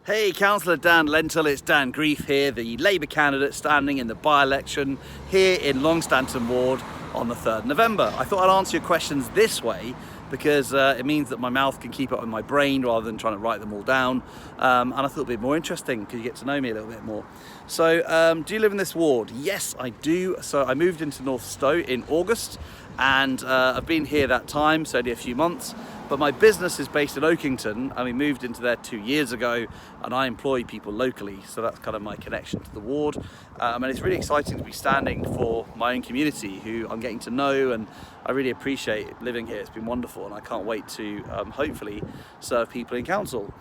Hey, Councillor Dan Lentell, it's Dan Grief here, the Labour candidate standing in the by-election here in Longstanton Ward on the 3rd of November. I thought I'd answer your questions this way because it means that my mouth can keep up with my brain rather than trying to write them all down. And I thought it'd be more interesting because you get to know me a little bit more. So, do you live in this ward? Yes, I do. So I moved into North Stowe in August and I've been here that time, so only a few months. But my business is based in Oakington and we moved into there 2 years ago and I employ people locally, so that's kind of my connection to the ward. And it's really exciting to be standing for my own community who I'm getting to know, and I really appreciate living here. It's been wonderful and I can't wait to hopefully serve people in council.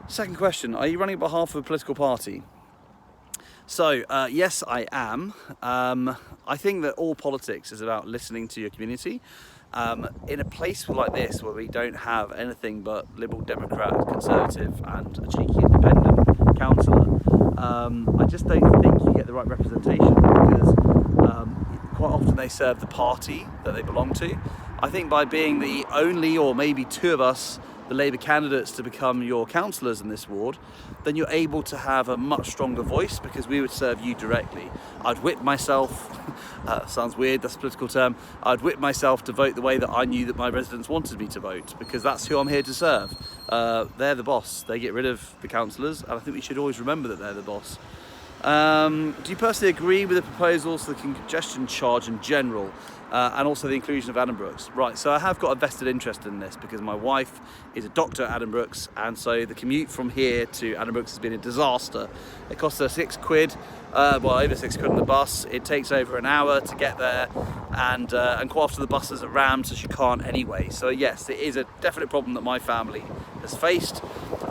Second question, are you running on behalf of a political party? So, yes, I am. I think that all politics is about listening to your community. In a place like this where we don't have anything but Liberal Democrat, Conservative and a cheeky independent councillor, I just don't think you get the right representation because quite often they serve the party that they belong to. I think by being the only or maybe two of us, the Labour candidates, to become your councillors in this ward, then you're able to have a much stronger voice because we would serve you directly. I'd whip myself, sounds weird, that's a political term, I'd whip myself to vote the way that I knew that my residents wanted me to vote because that's who I'm here to serve. They're the boss, they get rid of the councillors, and I think we should always remember that they're the boss. Do you personally agree with the proposals for the congestion charge in general and also the inclusion of Addenbrooke's? Right, so I have got a vested interest in this because my wife is a doctor at Addenbrooke's, and so the commute from here to Addenbrooke's has been a disaster. It costs her £6, well, over £6 on the bus. It takes over an hour to get there, and quite often the buses are rammed, so she can't anyway. So yes, it is a definite problem that my family has faced.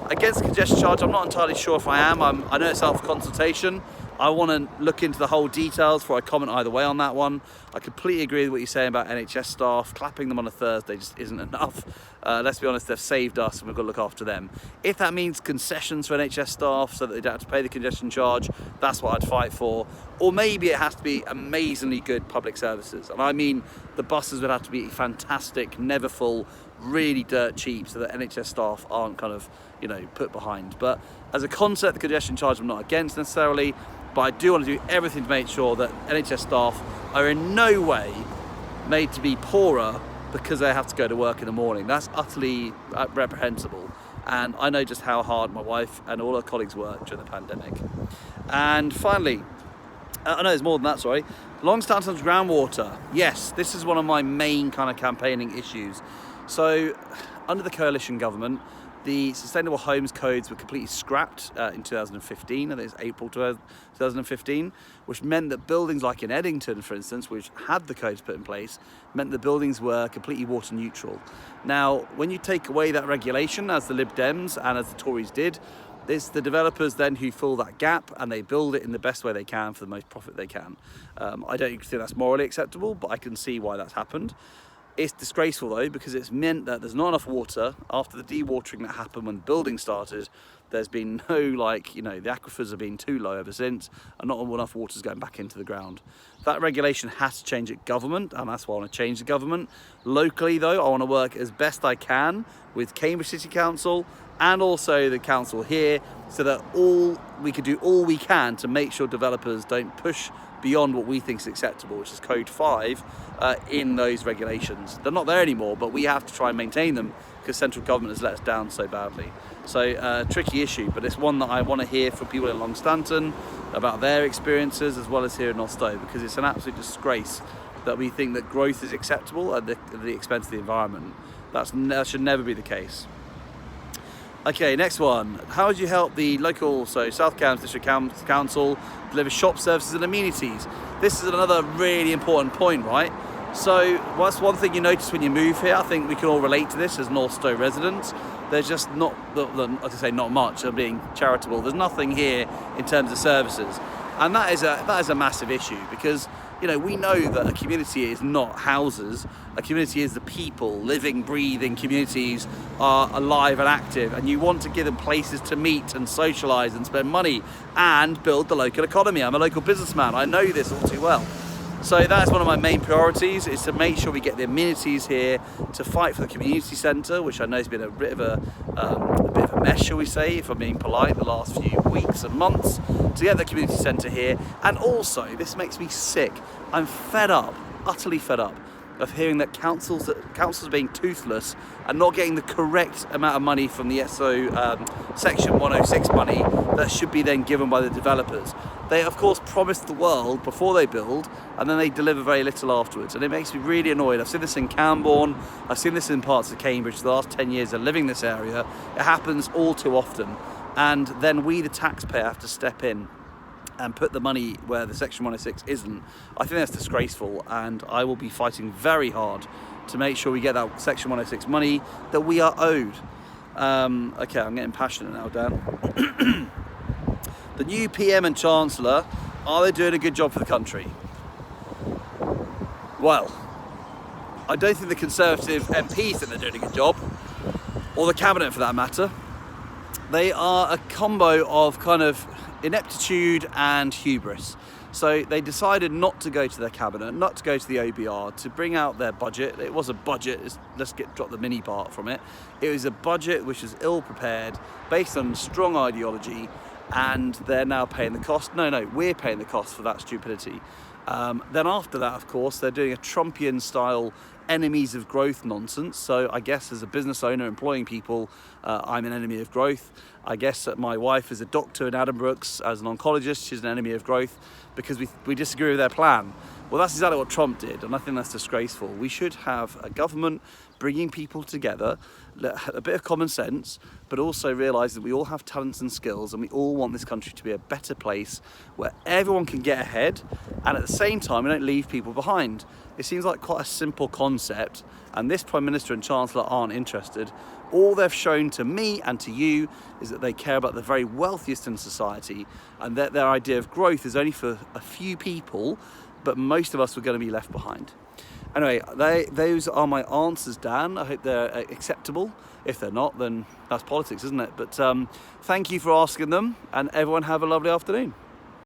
Against the congestion charge, I'm not entirely sure if I am. I know it's out for consultation. I want to look into the whole details before I comment either way on that one. I completely agree with what you're saying about NHS staff. Clapping them on a Thursday just isn't enough. Let's be honest, they've saved us and we've got to look after them. If that means concessions for NHS staff so that they don't have to pay the congestion charge, that's what I'd fight for. Or maybe it has to be amazingly good public services. And I mean, the buses would have to be fantastic, never full, really dirt cheap so that NHS staff aren't kind of, put behind. But as a concept, the congestion charge I'm not against necessarily, but I do want to do everything to make sure that NHS staff are in no way made to be poorer because they have to go to work in the morning. That's utterly reprehensible. And I know just how hard my wife and all her colleagues worked during the pandemic. And finally, I know there's more than that, sorry. Longstanton's groundwater. Yes, this is one of my main kind of campaigning issues. So, under the coalition government, the Sustainable Homes Codes were completely scrapped in 2015, I think it's April 2015, which meant that buildings like in Eddington, for instance, which had the codes put in place, meant the buildings were completely water neutral. Now, when you take away that regulation, as the Lib Dems and as the Tories did, it's the developers then who fill that gap and they build it in the best way they can for the most profit they can. I don't think that's morally acceptable, but I can see why that's happened. It's disgraceful though, because it's meant that there's not enough water. After the dewatering that happened when the building started, there's been no, the aquifers have been too low ever since, and not enough water's going back into the ground. That regulation has to change at government, and that's why I want to change the government. Locally though, I want to work as best I can with Cambridge City Council and also the council here, so that we can do all we can to make sure developers don't push beyond what we think is acceptable, which is Code 5 in those regulations. They're not there anymore, but we have to try and maintain them because central government has let us down so badly. So tricky issue, but it's one that I want to hear from people in Longstanton about their experiences as well as here in North Stowe, because it's an absolute disgrace that we think that growth is acceptable at the expense of the environment. That should never be the case. Okay, next one. How would you help the local, South Cambs District Council deliver shop services and amenities? This is another really important point, right? So, that's one thing you notice when you move here. I think we can all relate to this as North Stowe residents. There's just not much. I'm being charitable. There's nothing here in terms of services, and that is a massive issue because we know that a community is not houses. A community is the people. Living, breathing communities are alive and active, and you want to give them places to meet and socialise and spend money and build the local economy. I'm a local businessman. I know this all too well. So that's one of my main priorities, is to make sure we get the amenities here to fight for the community centre, which I know has been a bit of a mess, shall we say, if I'm being polite, the last few weeks and months, to get the community centre here. And also, this makes me sick. I'm fed up, utterly fed up, of hearing that councils are being toothless and not getting the correct amount of money from the Section 106 money that should be then given by the developers. They of course promise the world before they build, and then they deliver very little afterwards, and it makes me really annoyed. I've seen this in Camborne, I've seen this in parts of Cambridge the last 10 years of living in this area. It happens all too often, and then we the taxpayer have to step in and put the money where the Section 106 isn't. I think that's disgraceful, and I will be fighting very hard to make sure we get that Section 106 money that we are owed. Okay, I'm getting passionate now, Dan. The new PM and Chancellor, are they doing a good job for the country? Well, I don't think the Conservative MPs think they're doing a good job, or the Cabinet for that matter. They are a combo of kind of ineptitude and hubris. So they decided not to go to their cabinet, not to go to the OBR, to bring out their budget. It was a budget, let's drop the mini part from it. It was a budget which is ill prepared, based on strong ideology, and they're now paying the cost. No, we're paying the cost for that stupidity. Then after that, of course, they're doing a Trumpian style enemies of growth nonsense. So I guess as a business owner employing people, I'm an enemy of growth. I guess that my wife is a doctor in Addenbrooke's, as an oncologist, she's an enemy of growth because we disagree with their plan. Well, that's exactly what Trump did, and I think that's disgraceful. We should have a government bringing people together, a bit of common sense, but also realise that we all have talents and skills, and we all want this country to be a better place where everyone can get ahead, and at the same time we don't leave people behind. It seems like quite a simple concept, and this Prime Minister and Chancellor aren't interested. All they've shown to me and to you is that they care about the very wealthiest in society, and that their idea of growth is only for a few people, but most of us are going to be left behind. Anyway, those are my answers, Dan. I hope they're acceptable. If they're not, then that's politics, isn't it? But thank you for asking them, and everyone have a lovely afternoon.